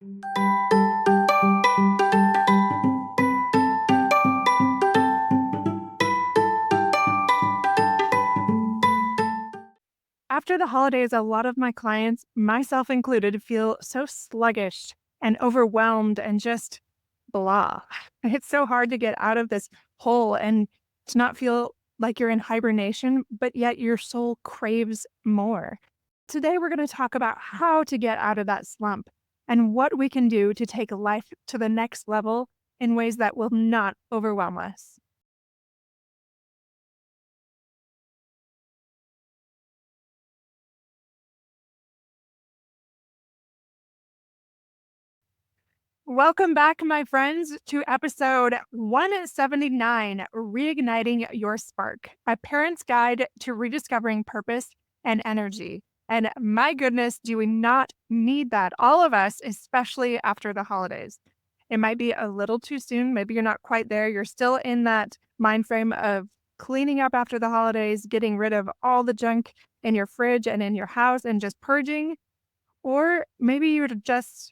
After the holidays, a lot of my clients, myself included, feel so sluggish and overwhelmed and just blah. It's so hard to get out of this hole and to not feel like you're in hibernation, but yet your soul craves more. Today, we're going to talk about how to get out of that slump and what we can do to take life to the next level in ways that will not overwhelm us. Welcome back, my friends, to episode 179, Reigniting Your Spark, a parent's guide to rediscovering purpose and energy. And my goodness, do we not need that? All of us, especially after the holidays. It might be a little too soon. Maybe you're not quite there. You're still in that mind frame of cleaning up after the holidays, getting rid of all the junk in your fridge and in your house and just purging. Or maybe you're just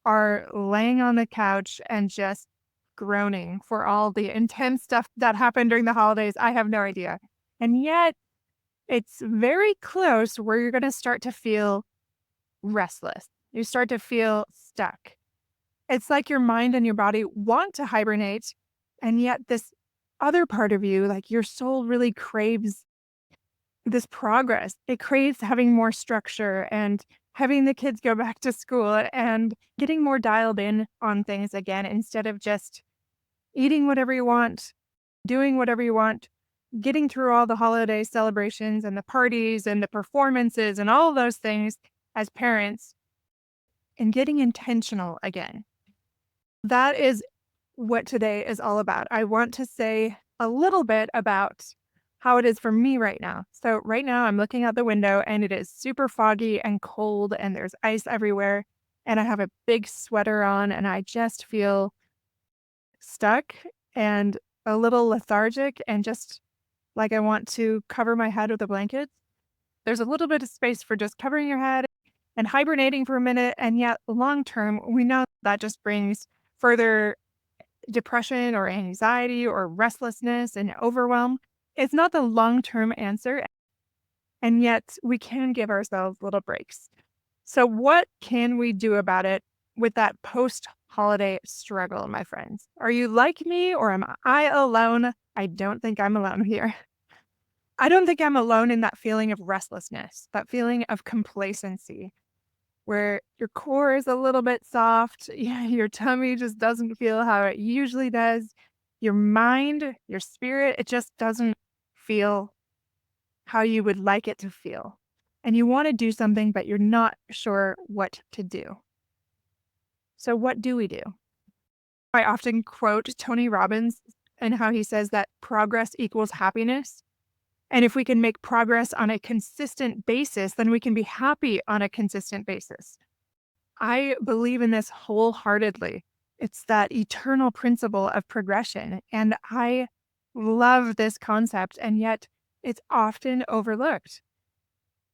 are laying on the couch and just groaning for all the intense stuff that happened during the holidays. I have no idea. And yet, it's very close where you're going to start to feel restless. You start to feel stuck. It's like your mind and your body want to hibernate. And yet, this other part of you, like your soul, really craves this progress. It craves having more structure and having the kids go back to school and getting more dialed in on things again instead of just eating whatever you want, doing whatever you want, getting through all the holiday celebrations and the parties and the performances and all of those things as parents and getting intentional again. That is what today is all about. I want to say a little bit about how it is for me right now. So, right now, I'm looking out the window and it is super foggy and cold, and there's ice everywhere. And I have a big sweater on, and I just feel stuck and a little lethargic, and just like I want to cover my head with a blanket. There's a little bit of space for just covering your head and hibernating for a minute. And yet, long term, we know that just brings further depression or anxiety or restlessness and overwhelm. It's not the long-term answer, and yet we can give ourselves little breaks. So what can we do about it with that post-holiday struggle, my friends? Are you like me or am I alone? I don't think I'm alone here. I don't think I'm alone in that feeling of restlessness, that feeling of complacency, where your core is a little bit soft. Yeah, your tummy just doesn't feel how it usually does. Your mind, your spirit, it just doesn't feel how you would like it to feel. And you want to do something, but you're not sure what to do. So, what do we do? I often quote Tony Robbins and how he says that progress equals happiness. And if we can make progress on a consistent basis, then we can be happy on a consistent basis. I believe in this wholeheartedly. It's that eternal principle of progression. And I love this concept, and yet it's often overlooked.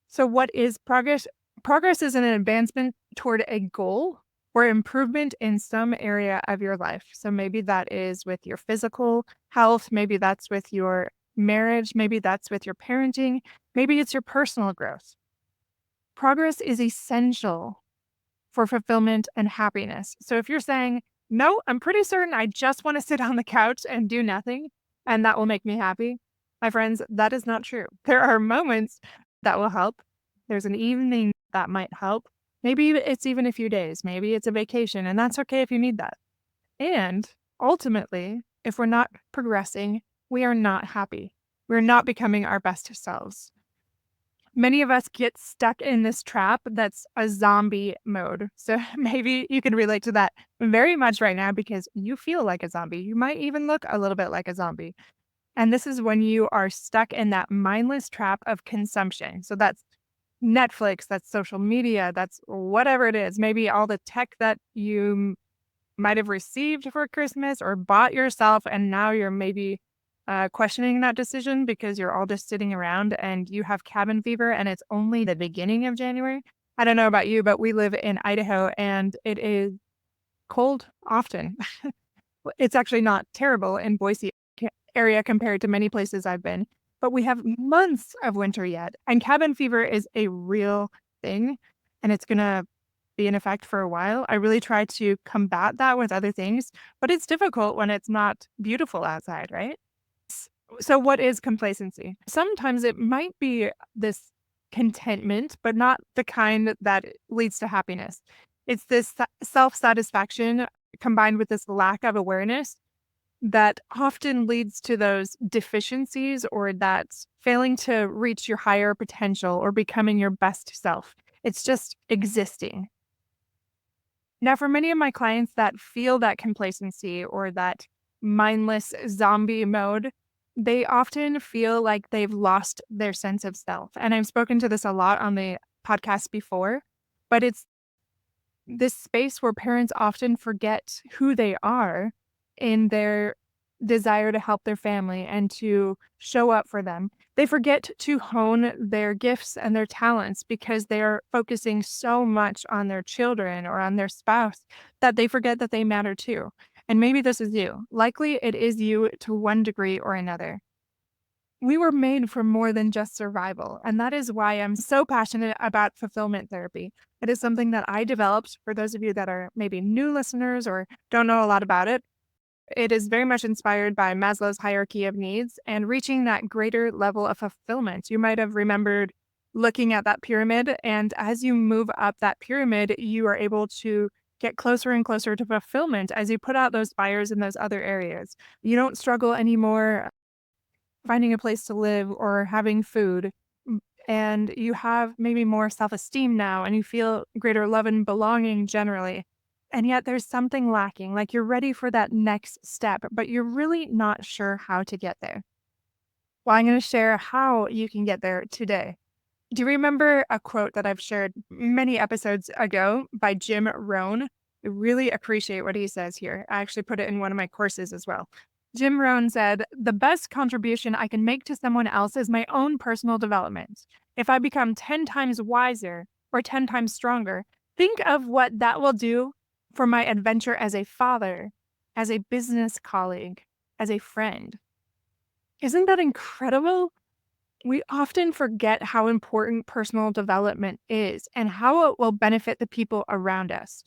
So, what is progress? Progress is an advancement toward a goal or improvement in some area of your life. So, maybe that is with your physical health, maybe that's with your marriage, maybe that's with your parenting, maybe it's your personal growth. Progress is essential for fulfillment and happiness. So if you're saying, no, I'm pretty certain I just want to sit on the couch and do nothing, and that will make me happy, my friends, that is not true. There are moments that will help. There's an evening that might help. Maybe it's even a few days. Maybe it's a vacation, and that's okay if you need that. And ultimately, if we're not progressing, we are not happy. We're not becoming our best selves. Many of us get stuck in this trap that's a zombie mode. So maybe you can relate to that very much right now because you feel like a zombie. You might even look a little bit like a zombie. And this is when you are stuck in that mindless trap of consumption. So that's Netflix, that's social media, that's whatever it is. Maybe all the tech that you might have received for Christmas or bought yourself, and now you're maybe questioning that decision because you're all just sitting around and you have cabin fever and it's only the beginning of January. I don't know about you, but we live in Idaho and it is cold often. It's actually not terrible in Boise area compared to many places I've been, but we have months of winter yet. And cabin fever is a real thing and it's going to be in effect for a while. I really try to combat that with other things, but it's difficult when it's not beautiful outside, right? So, what is complacency? Sometimes it might be this contentment, but not the kind that leads to happiness. It's this self satisfaction combined with this lack of awareness that often leads to those deficiencies or that failing to reach your higher potential or becoming your best self. It's just existing. Now, for many of my clients that feel that complacency or that mindless zombie mode, they often feel like they've lost their sense of self. And I've spoken to this a lot on the podcast before, but it's this space where parents often forget who they are in their desire to help their family and to show up for them. They forget to hone their gifts and their talents because they're focusing so much on their children or on their spouse that they forget that they matter too. And maybe this is you. Likely it is you to one degree or another. We were made for more than just survival. And that is why I'm so passionate about fulfillment therapy. It is something that I developed for those of you that are maybe new listeners or don't know a lot about it. It is very much inspired by Maslow's hierarchy of needs and reaching that greater level of fulfillment. You might have remembered looking at that pyramid. And as you move up that pyramid, you are able to get closer and closer to fulfillment as you put out those fires in those other areas. You don't struggle anymore finding a place to live or having food. And you have maybe more self esteem now and you feel greater love and belonging generally. And yet there's something lacking, like you're ready for that next step, but you're really not sure how to get there. Well, I'm going to share how you can get there today. Do you remember a quote that I've shared many episodes ago by Jim Rohn? I really appreciate what he says here. I actually put it in one of my courses as well. Jim Rohn said, "The best contribution I can make to someone else is my own personal development. If I become 10 times wiser or 10 times stronger, think of what that will do for my adventure as a father, as a business colleague, as a friend." Isn't that incredible? We often forget how important personal development is and how it will benefit the people around us.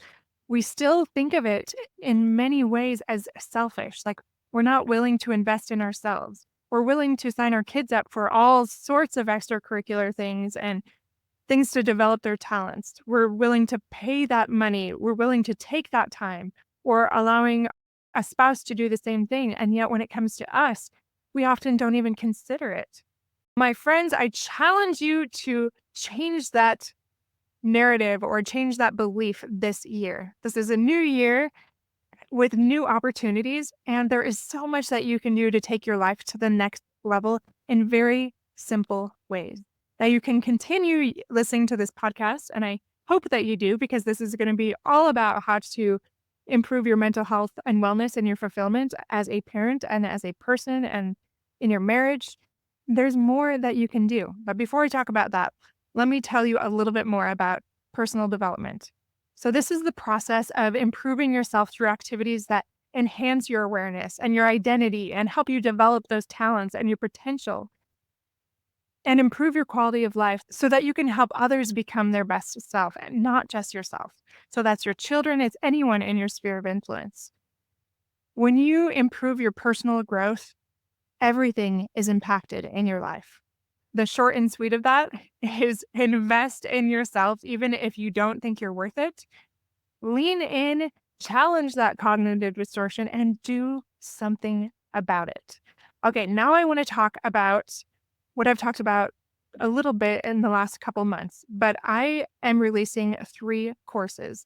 We still think of it in many ways as selfish, like we're not willing to invest in ourselves. We're willing to sign our kids up for all sorts of extracurricular things and things to develop their talents. We're willing to pay that money. We're willing to take that time or allowing a spouse to do the same thing. And yet, when it comes to us, we often don't even consider it. My friends, I challenge you to change that narrative or change that belief this year. This is a new year with new opportunities, and there is so much that you can do to take your life to the next level in very simple ways. Now, you can continue listening to this podcast, and I hope that you do because this is going to be all about how to improve your mental health and wellness and your fulfillment as a parent and as a person and in your marriage. There's more that you can do. But before I talk about that, let me tell you a little bit more about personal development. So, this is the process of improving yourself through activities that enhance your awareness and your identity and help you develop those talents and your potential and improve your quality of life so that you can help others become their best self and not just yourself. So, that's your children, it's anyone in your sphere of influence. When you improve your personal growth, everything is impacted in your life. The short and sweet of that is invest in yourself, even if you don't think you're worth it. Lean in, challenge that cognitive distortion, and do something about it. Okay, now I want to talk about what I've talked about a little bit in the last couple months, but I am releasing 3 courses.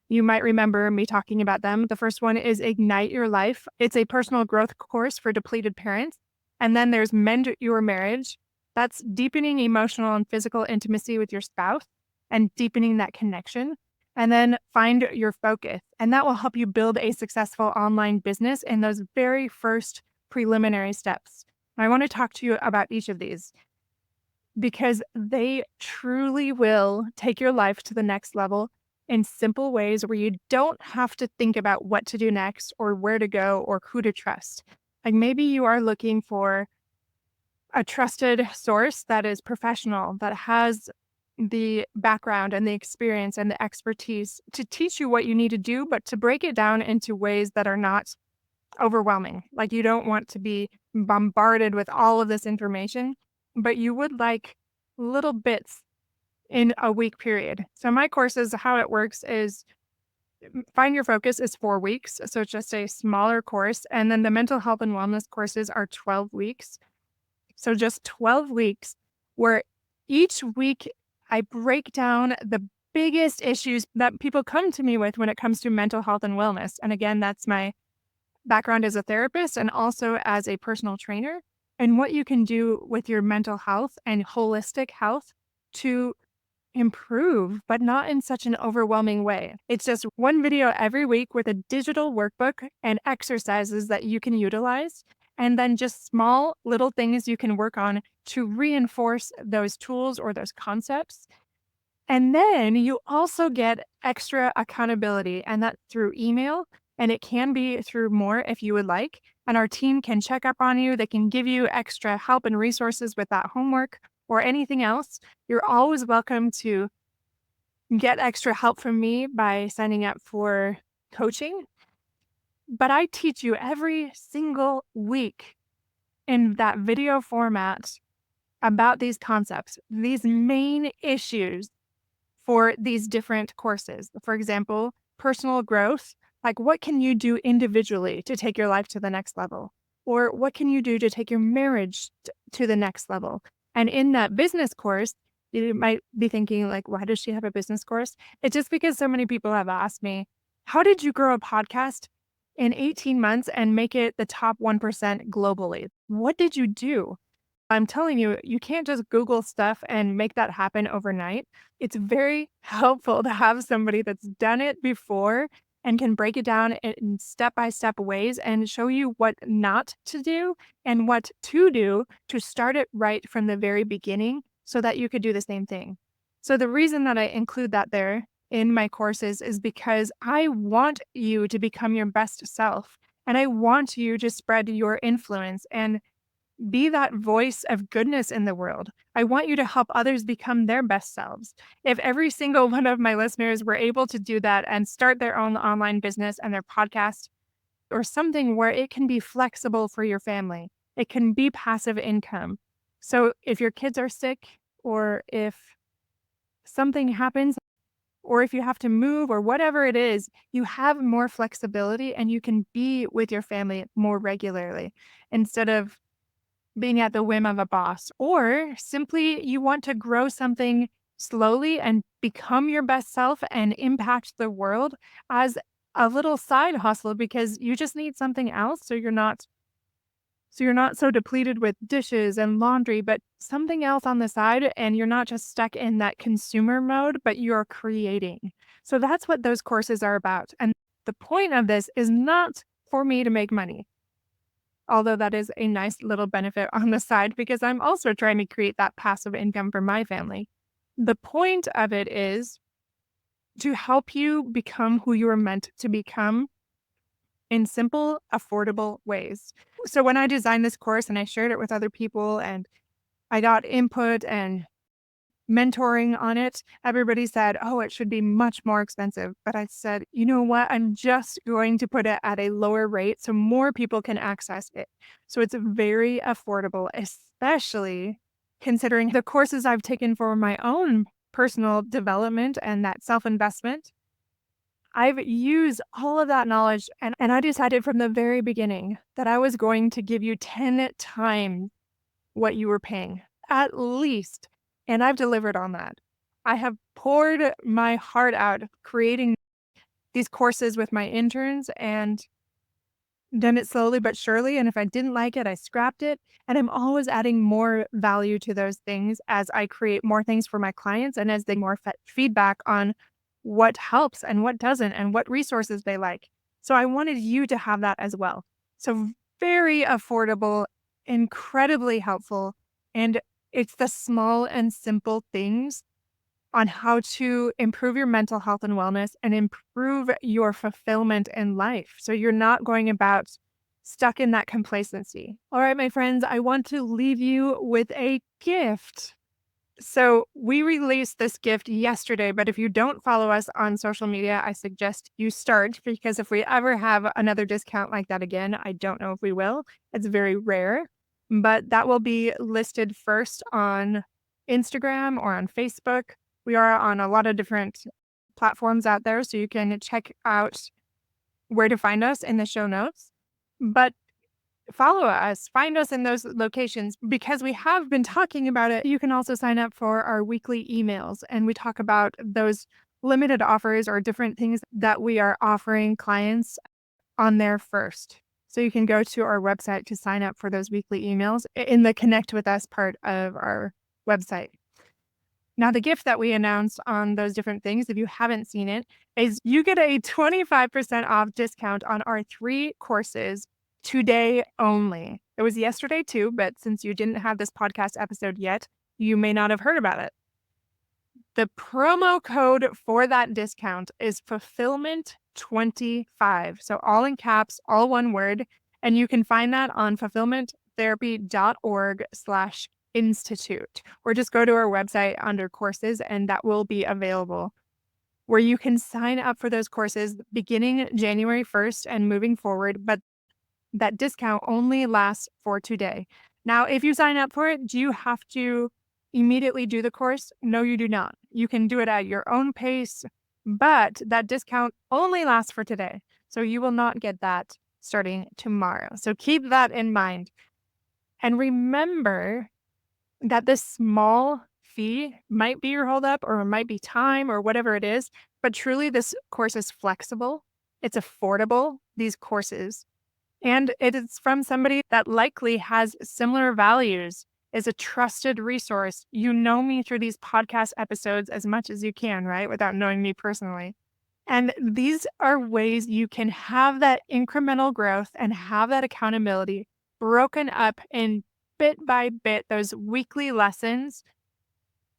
You might remember me talking about them. The first one is Ignite Your Life. It's a personal growth course for depleted parents. And then there's Mend Your Marriage. That's deepening emotional and physical intimacy with your spouse and deepening that connection. And then Find Your Focus. And that will help you build a successful online business in those very first preliminary steps. I want to talk to you about each of these. because they truly will take your life to the next level in simple ways where you don't have to think about what to do next or where to go or who to trust. Like maybe you are looking for a trusted source that is professional, that has the background and the experience and the expertise to teach you what you need to do, but to break it down into ways that are not overwhelming. Like you don't want to be bombarded with all of this information, but you would like little bits in a week period. So my courses, how it works is Find Your Focus is 4 weeks. So it's just a smaller course. And then the mental health and wellness courses are 12 weeks. So just 12 weeks where each week I break down the biggest issues that people come to me with when it comes to mental health and wellness. And again, that's my background as a therapist and also as a personal trainer, and what you can do with your mental health and holistic health to improve, but not in such an overwhelming way. It's just one video every week with a digital workbook and exercises that you can utilize, and then just small little things you can work on to reinforce those tools or those concepts. And then you also get extra accountability, and that's through email, and it can be through more if you would like. And our team can check up on you. They can give you extra help and resources with that homework or anything else. You're always welcome to get extra help from me by signing up for coaching. But I teach you every single week in that video format about these concepts, these main issues for these different courses. For example, personal growth, like what can you do individually to take your life to the next level? Or what can you do to take your marriage to the next level? And in that business course, you might be thinking like, why does she have a business course? It's just because so many people have asked me, how did you grow a podcast in 18 months and make it the top 1% globally? What did you do? I'm telling you, you can't just Google stuff and make that happen overnight. It's very helpful to have somebody that's done it before and can break it down in step by step ways and show you what not to do and what to do to start it right from the very beginning so that you could do the same thing. So, the reason that I include that there in my courses is because I want you to become your best self and I want you to spread your influence and be that voice of goodness in the world. I want you to help others become their best selves. If every single one of my listeners were able to do that and start their own online business and their podcast or something where it can be flexible for your family, it can be passive income. So if your kids are sick or if something happens, or if you have to move or whatever it is, you have more flexibility and you can be with your family more regularly instead of being at the whim of a boss, or simply you want to grow something slowly and become your best self and impact the world as a little side hustle because you just need something else so you're not so depleted with dishes and laundry, but something else on the side and you're not just stuck in that consumer mode, but you're creating. So that's what those courses are about. And the point of this is not for me to make money. Although that is a nice little benefit on the side because I'm also trying to create that passive income for my family. The point of it is to help you become who you are meant to become in simple, affordable ways. So when I designed this course and I shared it with other people and I got input and mentoring on it, everybody said, oh, it should be much more expensive. But I said, you know what? I'm just going to put it at a lower rate so more people can access it. So it's very affordable, especially considering the courses I've taken for my own personal development and that self investment. I've used all of that knowledge and I decided from the very beginning that I was going to give you 10 times what you were paying, at least. And I've delivered on that. I have poured my heart out creating these courses with my interns and done it slowly but surely. And if I didn't like it, I scrapped it. And I'm always adding more value to those things as I create more things for my clients and as they more feedback on what helps and what doesn't and what resources they like. So I wanted you to have that as well. So very affordable, incredibly helpful, and It's the small and simple things on how to improve your mental health and wellness and improve your fulfillment in life. So you're not going about stuck in that complacency. All right, my friends, I want to leave you with a gift. So we released this gift yesterday, but if you don't follow us on social media, I suggest you start because if we ever have another discount like that again, I don't know if we will. It's very rare, but that will be listed first on Instagram or on Facebook. We are on a lot of different platforms out there, so you can check out where to find us in the show notes. But follow us, find us in those locations because we have been talking about it. You can also sign up for our weekly emails, and we talk about those limited offers or different things that we are offering clients on there first. So you can go to our website to sign up for those weekly emails in the Connect with Us part of our website. Now, the gift that we announced on those different things, if you haven't seen it, is you get a 25% off discount on our 3 courses today only. It was yesterday too, but since you didn't have this podcast episode yet, you may not have heard about it. The promo code for that discount is fulfillment25. So all in caps, all one word. And you can find that on fulfillmenttherapy.org/institute, or just go to our website under courses and that will be available where you can sign up for those courses beginning January 1st and moving forward. But that discount only lasts for today. Now, if you sign up for it, do you have to immediately do the course? No, you do not. You can do it at your own pace, but that discount only lasts for today. So you will not get that starting tomorrow. So keep that in mind. And remember that this small fee might be your holdup or it might be time or whatever it is, but truly this course is flexible. It's affordable, these courses. And it is from somebody that likely has similar values, is a trusted resource. You know me through these podcast episodes as much as you can, right? Without knowing me personally. And these are ways you can have that incremental growth and have that accountability broken up in bit by bit, those weekly lessons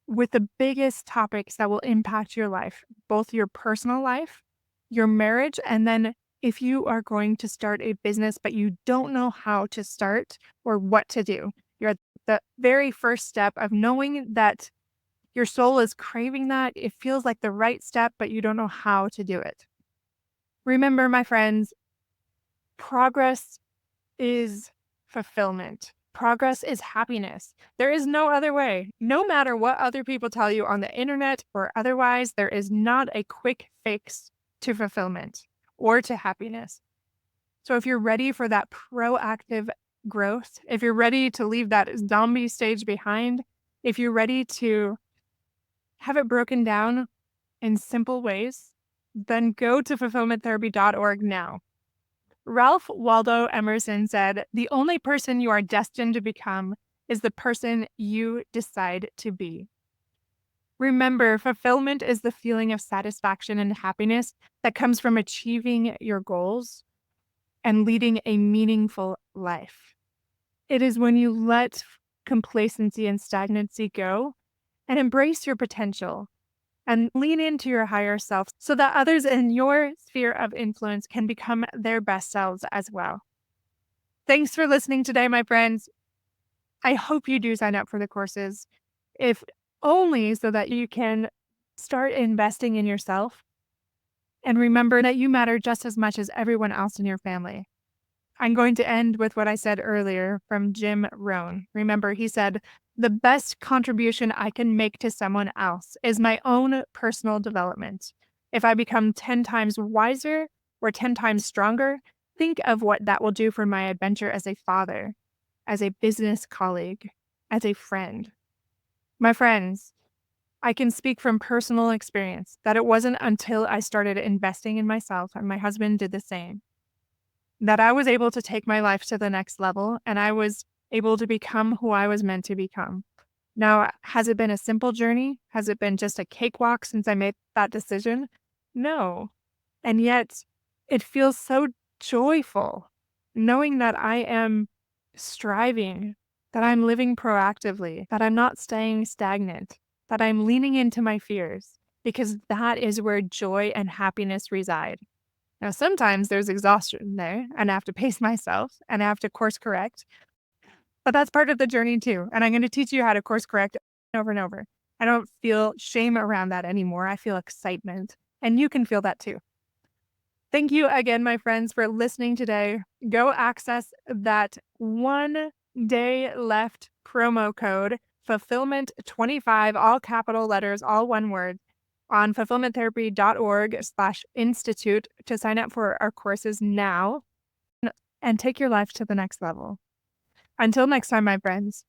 with the biggest topics that will impact your life, both your personal life, your marriage, and then if you are going to start a business, but you don't know how to start or what to do, you're at the very first step of knowing that your soul is craving that. It feels like the right step, but you don't know how to do it. Remember, my friends, progress is fulfillment. Progress is happiness. There is no other way. No matter what other people tell you on the internet or otherwise, there is not a quick fix to fulfillment or to happiness. So if you're ready for that proactive growth, if you're ready to leave that zombie stage behind, if you're ready to have it broken down in simple ways, then go to fulfillmenttherapy.org now. Ralph Waldo Emerson said, "The only person you are destined to become is the person you decide to be." Remember, fulfillment is the feeling of satisfaction and happiness that comes from achieving your goals and leading a meaningful life. It is when you let complacency and stagnancy go and embrace your potential and lean into your higher self so that others in your sphere of influence can become their best selves as well. Thanks for listening today, my friends. I hope you do sign up for the courses, if only so that you can start investing in yourself and remember that you matter just as much as everyone else in your family. I'm going to end with what I said earlier from Jim Rohn. Remember, he said, "The best contribution I can make to someone else is my own personal development. If I become 10 times wiser or 10 times stronger, think of what that will do for my adventure as a father, as a business colleague, as a friend." My friends, I can speak from personal experience that it wasn't until I started investing in myself, and my husband did the same, that I was able to take my life to the next level and I was able to become who I was meant to become. Now, has it been a simple journey? Has it been just a cakewalk since I made that decision? No. And yet, it feels so joyful knowing that I am striving that I'm living proactively, that I'm not staying stagnant, that I'm leaning into my fears, because that is where joy and happiness reside. Now, sometimes there's exhaustion there, and I have to pace myself and I have to course correct, but that's part of the journey too. And I'm going to teach you how to course correct over and over. I don't feel shame around that anymore. I feel excitement, and you can feel that too. Thank you again, my friends, for listening today. Go access that 1 day left promo code fulfillment25, all capital letters, all one word, on fulfillmenttherapy.org/institute to sign up for our courses now and take your life to the next level. Until next time, my friends.